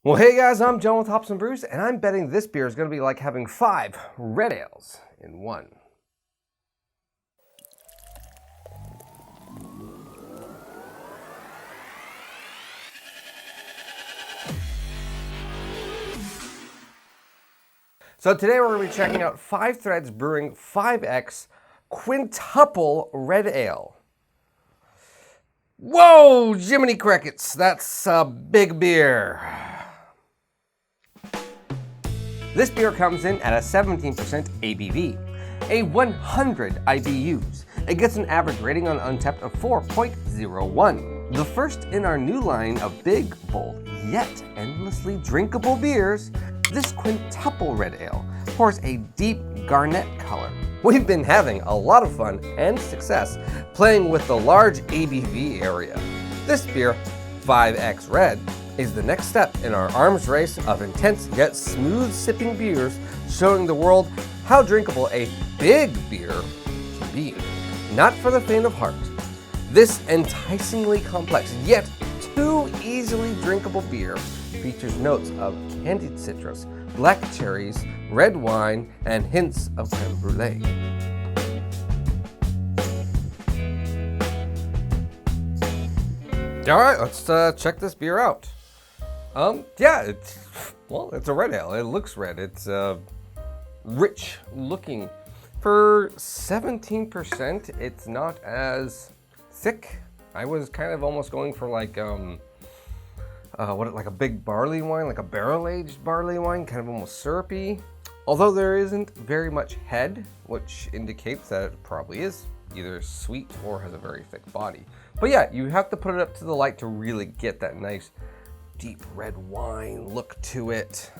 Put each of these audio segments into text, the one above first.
Well, hey guys, I'm John with Hops and Brews, and I'm betting this beer is going to be like having 5 red ales in one. So today we're going to be checking out Five Threads Brewing 5X Quintuple Red Ale. Whoa, Jiminy Crickets, that's a big beer. This beer comes in at a 17% ABV, a 100 IBUs. It gets an average rating on Untappd of 4.01. The first in our new line of big, bold, yet endlessly drinkable beers, this Quintuple Red Ale pours a deep garnet color. We've been having a lot of fun and success playing with the large ABV area. This beer, 5X Red, is the next step in our arms race of intense yet smooth sipping beers, showing the world how drinkable a big beer can be. Not for the faint of heart. This enticingly complex yet too easily drinkable beer features notes of candied citrus, black cherries, red wine, and hints of creme brulee. All right, let's check this beer out. Yeah, it's a red ale. It looks red. It's rich looking. For 17%, it's not as thick. I was kind of almost going for like like a big barley wine, like a barrel-aged barley wine, kind of almost syrupy. Although there isn't very much head, which indicates that it probably is either sweet or has a very thick body. But yeah, you have to put it up to the light to really get that nice deep red wine look to it.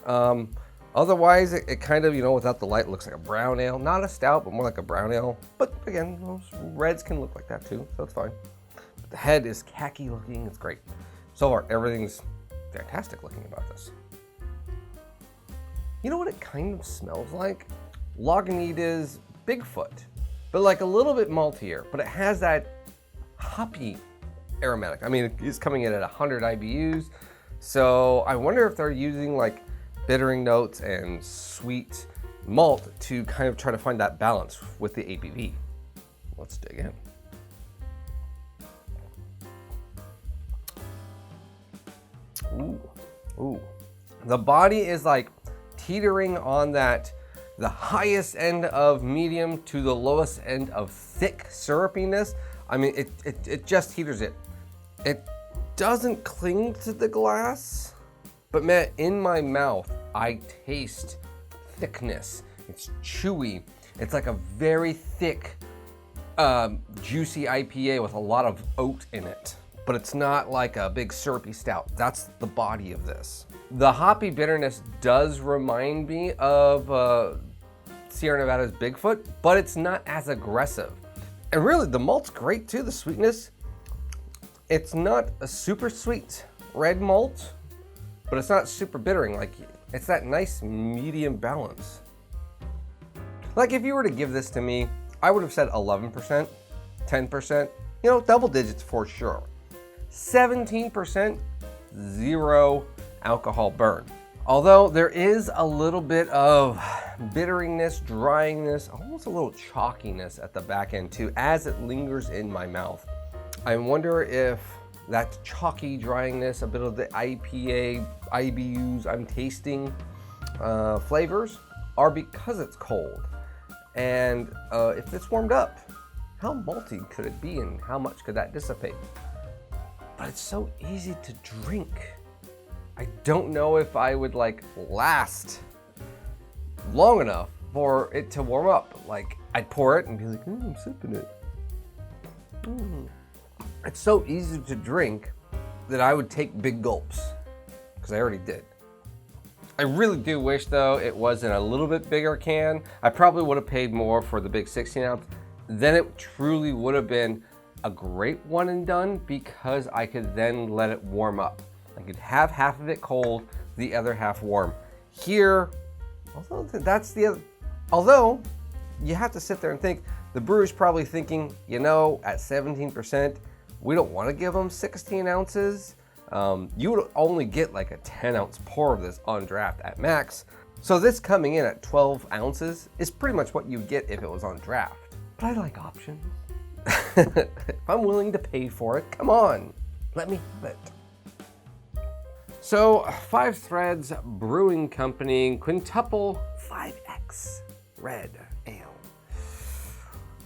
Otherwise, it kind of, without the light, looks like a brown ale. Not a stout, but more like a brown ale. But again, those reds can look like that too, so it's fine. But the head is khaki looking, it's great. So far, everything's fantastic looking about this. You know what it kind of smells like? Lagunitas Bigfoot, but like a little bit maltier, but it has that hoppy aromatic. I mean, it's coming in at 100 IBUs, so I wonder if they're using like bittering notes and sweet malt to kind of try to find that balance with the ABV. Let's dig in. Ooh. The body is like teetering on that, the highest end of medium to the lowest end of thick syrupiness. I mean, it just teeters it. It doesn't cling to the glass, but man, in my mouth, I taste thickness. It's chewy. It's like a very thick, juicy IPA with a lot of oat in it. But it's not like a big syrupy stout. That's the body of this. The hoppy bitterness does remind me of Sierra Nevada's Bigfoot, but it's not as aggressive. And really, the malt's great too, the sweetness. It's not a super sweet red malt, but it's not super bittering. Like, it's that nice medium balance. Like if you were to give this to me, I would have said 11%, 10%, double digits for sure. 17%, zero alcohol burn. Although there is a little bit of bitteriness, dryiness, almost a little chalkiness at the back end too, as it lingers in my mouth. I wonder if that chalky dryiness, a bit of the IPA, IBUs I'm tasting flavors are because it's cold. And if it's warmed up, how malty could it be and how much could that dissipate? But it's so easy to drink. I don't know if I would last long enough for it to warm up. Like I'd pour it and be like, I'm sipping it. It's so easy to drink that I would take big gulps, because I already did. I really do wish though it was in a little bit bigger can. I probably would have paid more for the big 16 ounce. Then it truly would have been a great one and done, because I could then let it warm up. I could have half of it cold, the other half warm. Here, although you have to sit there and think, the brewer's probably thinking, at 17%, we don't want to give them 16 ounces. You would only get like a 10-ounce pour of this on draft at max. So this coming in at 12 ounces is pretty much what you get if it was on draft. But I like options. If I'm willing to pay for it, come on, let me have it. So Five Threads Brewing Company Quintuple 5X Red Ale.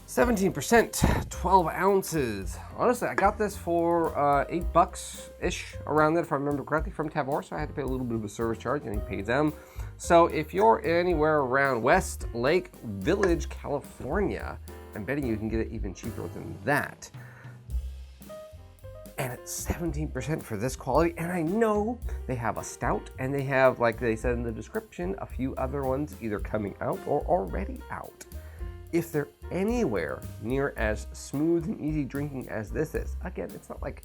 17%, 12 ounces. Honestly, I got this for $8-ish, around that if I remember correctly, from Tavor, so I had to pay a little bit of a service charge and he paid them. So if you're anywhere around West Lake Village, California, I'm betting you can get it even cheaper than that. And it's 17% for this quality. And I know they have a stout and they have, like they said in the description, a few other ones either coming out or already out. If they're anywhere near as smooth and easy drinking as this is, again, it's not like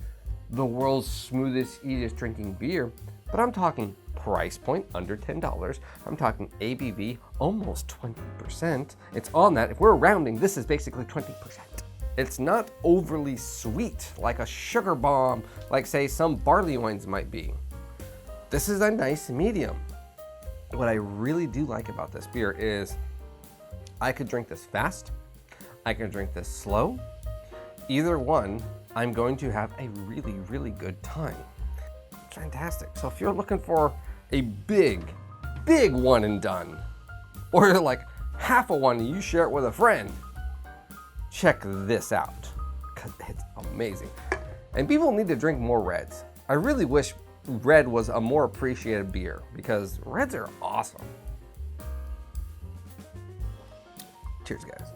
the world's smoothest, easiest drinking beer, but I'm talking price point under $10. I'm talking ABV almost 20%. It's on that. If we're rounding, this is basically 20%. It's not overly sweet like a sugar bomb, like say some barley wines might be. This is a nice medium. What I really do like about this beer is I could drink this fast, I can drink this slow. Either one, I'm going to have a really, really good time. Fantastic. So if you're looking for a big one and done, or like half a one and you share it with a friend, check this out, because it's amazing. And people need to drink more reds. I really wish red was a more appreciated beer, because reds are awesome. Cheers, guys.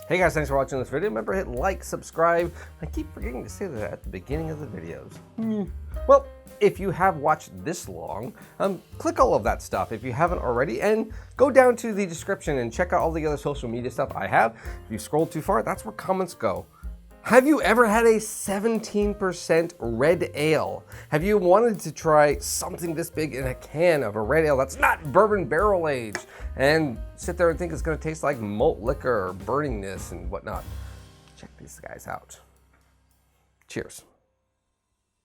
Hey guys, thanks for watching this video. Remember, hit like, subscribe. I keep forgetting to say that at the beginning of the videos. Well, if you have watched this long, click all of that stuff if you haven't already, and go down to the description and check out all the other social media stuff I have. If you scroll too far, that's where comments go. Have you ever had a 17% red ale? Have you wanted to try something this big in a can of a red ale that's not bourbon barrel aged and sit there and think it's gonna taste like malt liquor or burningness and whatnot? Check these guys out. Cheers.